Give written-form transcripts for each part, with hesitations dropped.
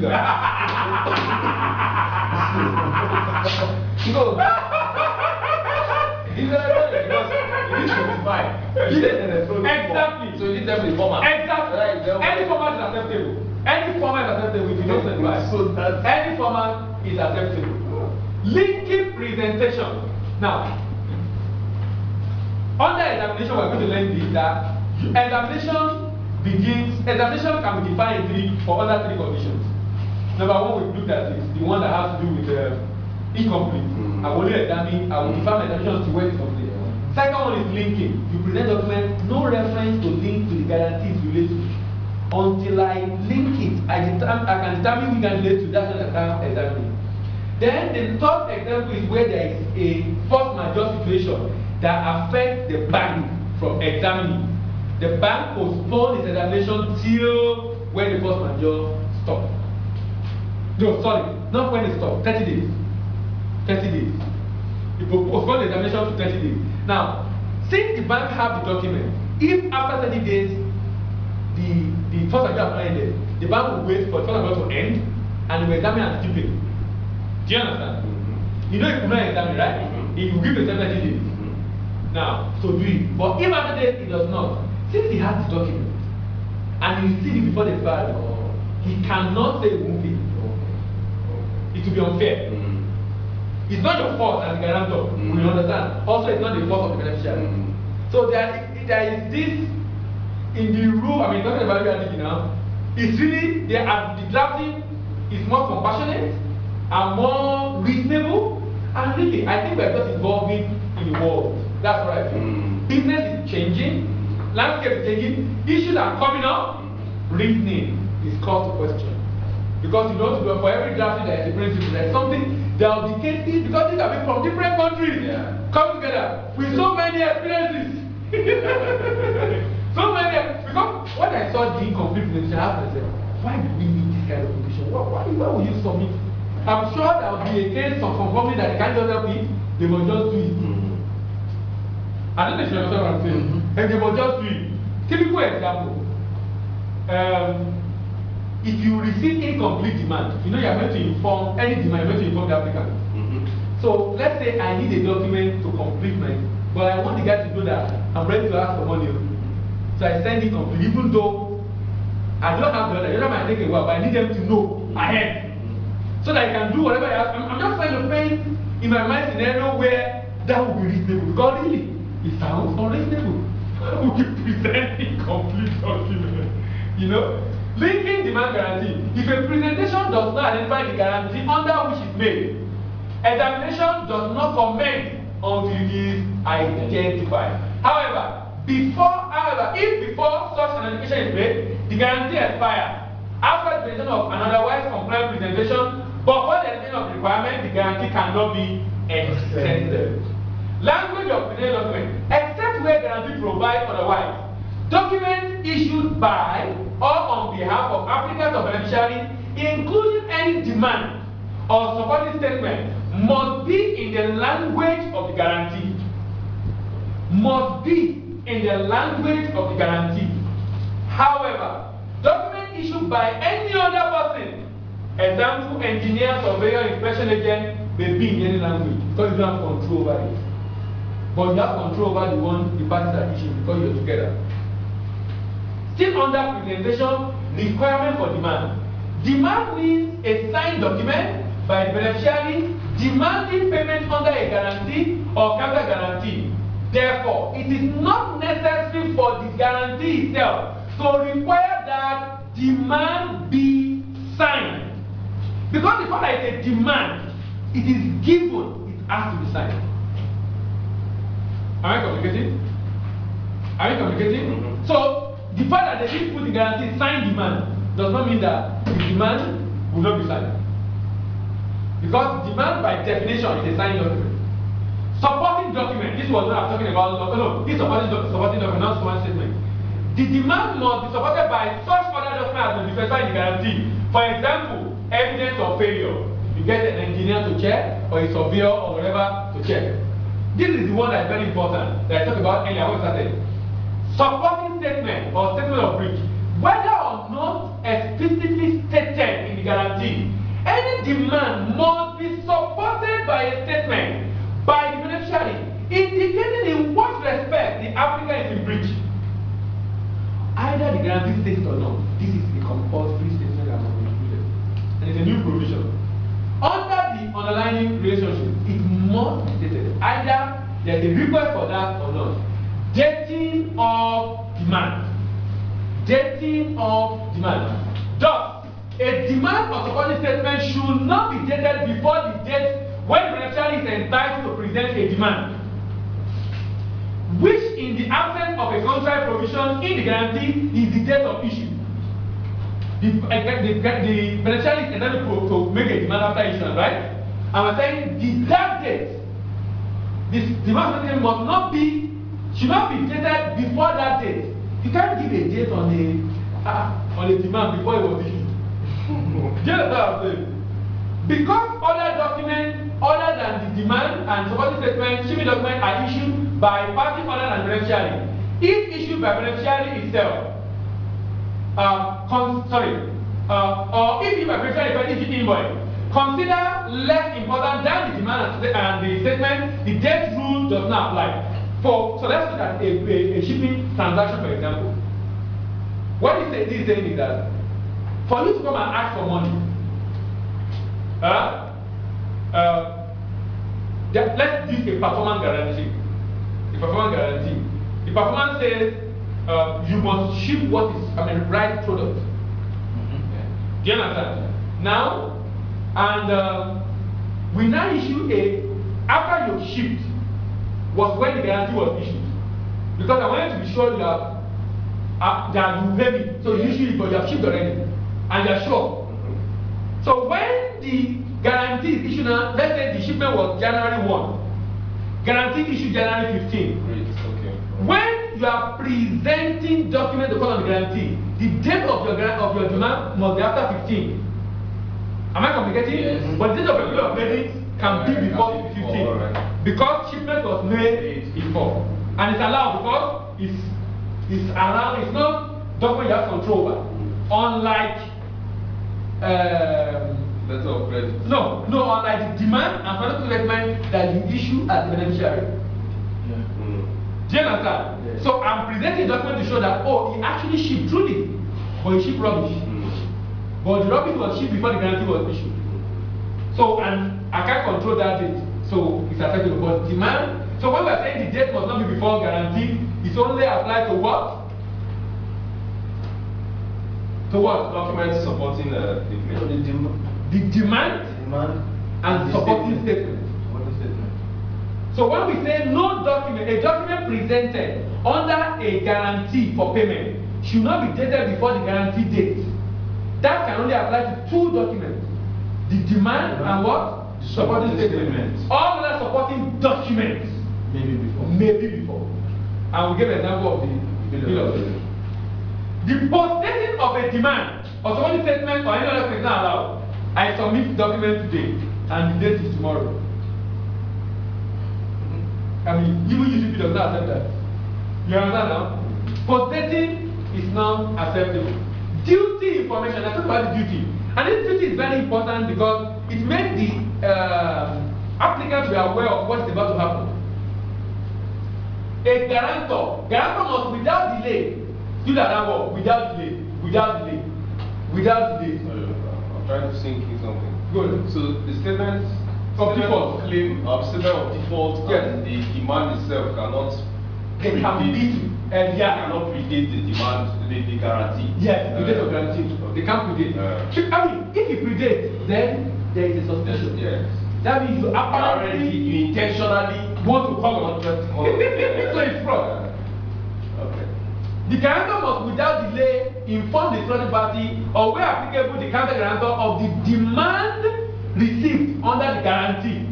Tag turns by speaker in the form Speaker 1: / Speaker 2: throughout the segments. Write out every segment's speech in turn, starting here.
Speaker 1: that. No.
Speaker 2: Exactly.
Speaker 1: So you need them in format.
Speaker 2: Exactly.
Speaker 1: Right,
Speaker 2: any format is acceptable. Any format is acceptable if you don't specify.
Speaker 1: So that
Speaker 2: Any format is acceptable. Linking presentation. Now, under examination, we're going to learn this that examination can be defined for other three conditions. Number one, we looked at this, the one that has to do with incomplete. I will only examine, I will define my examinations to where it's complete. Second one is linking. You present document, no reference to link to the guarantees related to. Until I link it, I can determine which can relate to that kind of examining. Then the third example is where there is a force majeure situation that affects the bank from examining. The bank postpones its examination till when the force majeure stops. No, sorry, not when it stops. 30 days. 30 days. You postpone the examination to 30 days. Now, since the bank have the document, if after 30 days the force majeure has ended, the bank will wait for the force majeure to end and will examine and keep it. Do you understand? You know you could not examine, right? It will give the 30 days. Now, so do it. But if after that it does not, since he has the document and he see it before the file, he cannot say move it. It will be unfair. It's not your fault as a guarantor. We understand. Also, it's not the fault of the beneficiary. So there is this in the rule. I mean, talking about reality now. It's really the drafting is more compassionate and more reasonable. And really, I think we're just evolving in the world. That's right. Business is changing, landscape is changing, issues are coming up. Reasoning is called to question. Because you know, for every drafting there is a principle, there's something, there will be cases, because these are from different countries, come together with so many experiences. So many, because when I saw the incomplete presentation, I asked myself, why do we need this kind of condition? Why will you submit? I'm sure there will be a case of some company that they can't just help it, they will just do it. I don't know if you understand what I'm saying. And they will just do it. Typical example. If you receive incomplete demand, you know you are meant to inform any demand, you are meant to inform the applicant. So let's say I need a document to complete my, but I want the guy to know that I'm ready to ask for money. So I send it complete, even though I don't have the other. The other might take a while, but I need them to know ahead, so that I can do whatever I ask. I'm just trying to paint in my mind scenario where that will be reasonable. Because really, it sounds unreasonable. How would you present incomplete document? You know? Linking demand guarantee. If a presentation does not identify the guarantee under which it's made, examination does not comment until it is identified. However, if before such an identification is made, the guarantee expires after the presentation of an otherwise compliant presentation, but for the extension of the requirement, the guarantee cannot be extended. Language of presentation document, except where guarantee provides otherwise. Documents issued by or on behalf of applicants or beneficiaries, including any demand or supporting statement, must be in the language of the guarantee. Must be in the language of the guarantee. However, documents issued by any other person, example, engineer, surveyor, inspection agent, may be in any language because you don't have control over it. But you have control over the parties that issue because you're together. Still under presentation, requirement for demand. Demand means a signed document by the beneficiary demanding payment under a guarantee or counter guarantee. Therefore, it is not necessary for the guarantee itself to require that demand be signed. Because before there is a demand, it is given, it has to be signed. Am I communicating? Are you communicating? So, the fact that they didn't put the guarantee signed demand does not mean that the demand will not be signed. Because demand by definition is a signed document. Supporting document, this was what I'm talking about. No, this supporting document, not one statement. The demand must be supported by such other document as will be specified in the guarantee. For example, evidence of failure. You get an engineer to check, or a surveyor, or whatever to check. This is the one that is very important that I talked about earlier when we started. Supporting statement or statement of breach, whether or not explicitly stated in the guarantee, guarantee. Any demand must be supported by a statement by the beneficiary indicating in what respect the applicant is in breach. Either the guarantee states or not, this is a compulsory statement that must be included. And it's a new provision. Under the underlying relationship, it must be stated either there's a request for that or not. Dating of demand. Dating of demand. Thus, a demand or supporting statement should not be dated before the date when the beneficiary is entitled to present a demand, which in the absence of a contrary provision in the guarantee is the date of issue. The beneficiary is entitled to make a demand after issuance, right? And we're saying that date, this demand statement should not be dated before that date. You can't give a date on a demand before it was issued. Just what I'm saying. Because other documents other than the demand and supporting statement, shipping documents are issued by party other than beneficiary. If issued by beneficiary itself, or if issued by beneficiary is invoice, consider less important than the demand and the statement, the date rule does not apply. So let's look at a shipping transaction, for example. What this is saying is that for you to come and ask for money, let's use a performance guarantee. The performance guarantee. The performance says you must ship what is right product. Do you understand? Now, and we now issue after you shipped was when the guarantee was issued. Because I wanted to be sure that you pay me. So you issue it, but you have shipped already. And you're sure. So when the guarantee is issued now, let's say the shipment was January 1. Guarantee issued January 15.
Speaker 1: Great, okay.
Speaker 2: When you are presenting document to call on the guarantee, the date of your demand must be after 15. Am I complicating?
Speaker 1: Yes.
Speaker 2: But the date of your bill of credit can be before 15. Right. Because shipment was made before. And it's allowed because it's allowed, it's not document you have control over. Unlike
Speaker 1: letter of credit.
Speaker 2: No, unlike the demand and financial statement that you issue as the beneficiary.
Speaker 1: Yeah.
Speaker 2: Do you understand?
Speaker 1: Yes.
Speaker 2: So I'm presenting a document to show that he actually shipped truly, but he shipped rubbish. But the rubbish was shipped before the guarantee was issued. So and I can't control that date. So it's acceptable. But demand. So when we're saying the date must not be before guarantee, it's only applied to what? To what?
Speaker 1: Documents supporting the
Speaker 2: demand and supporting statement. So when we say no document, a document presented under a guarantee for payment should not be dated before the guarantee date. That can only apply to two documents: the demand and what? Supporting statement. All other supporting documents maybe before. And we give an example of the bill of sale. The postdating of a demand or supporting statement or any other thing is not allowed. I submit document today and the date is tomorrow. I mean, even UCP does not accept that. You understand now? Postdating is not acceptable. Duty information, I talk about the duty. And this duty is very important because it makes the applicant be aware of what is about to happen. A guarantor must without delay do that work without delay.
Speaker 1: I'm trying to sink in something.
Speaker 2: Good.
Speaker 1: So the statement
Speaker 2: of default
Speaker 1: claim statement of default, yes, and the demand itself cannot cannot predate the demand, the guarantee.
Speaker 2: Yes, the date of guarantee. Okay. They can't predate. I mean, if you predate, then there is a suspicion.
Speaker 1: Yes.
Speaker 2: That means you apparently
Speaker 1: you intentionally
Speaker 2: want to call on person. So it's fraud.
Speaker 1: Okay.
Speaker 2: The guarantor must without delay inform the frauding party or where applicable the counter guarantor of the demand received under the guarantee.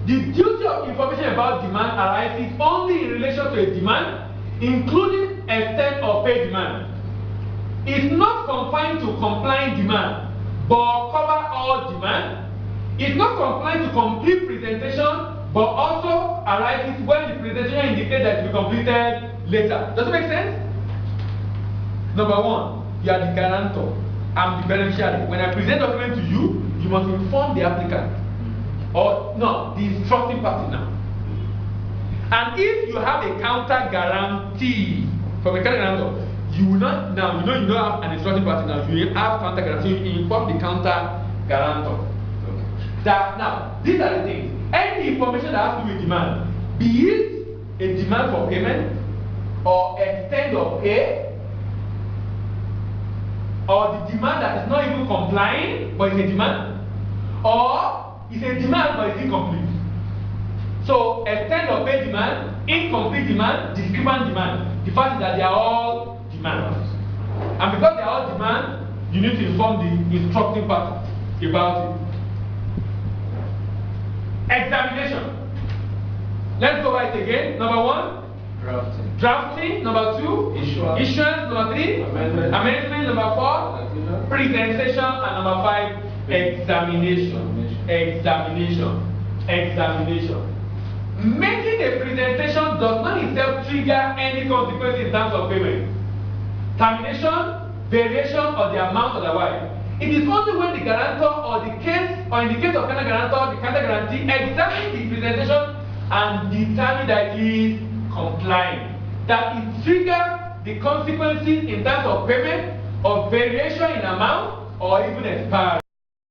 Speaker 2: The duty of information about demand arises only in relation to a demand, including extent of paid demand. It's not confined to complying demand, but cover all demand. It's not confined to complete presentation, but also arises when the presentation indicates that it will be completed later. Does it make sense? Number one, you are the guarantor. I'm the beneficiary. When I present document to you, you must inform the applicant. Or no, the instructing party now. And if you have a counter guarantee from a counter guarantor, you will not now, you don't have an instructing party now, you have counter guarantee, you inform the counter guarantor. Okay. That now, these are the things. Any information that has to do with demand, be it a demand for payment, or extend of pay, or the demand that is not even complying, but it's a demand, or it's a demand but it's incomplete. So extend or pay demand, incomplete demand, discrepant demand. The fact is that they are all demands. And because they are all demand, you need to inform the instructing party about it. Examination. Let's go right again. Number 1, drafting. Number 2, issuance. Number 3, amendment. Number 4, presentation. And number 5, examination. Examination. Making a presentation does not itself trigger any consequence in terms of payment, termination, variation, or the amount otherwise. It is only when the guarantor or the case, or in the case of counter guarantor, the counter guarantee examines the presentation and determine that it is complying, that it triggers the consequences in terms of payment, or variation in amount, or even expiry.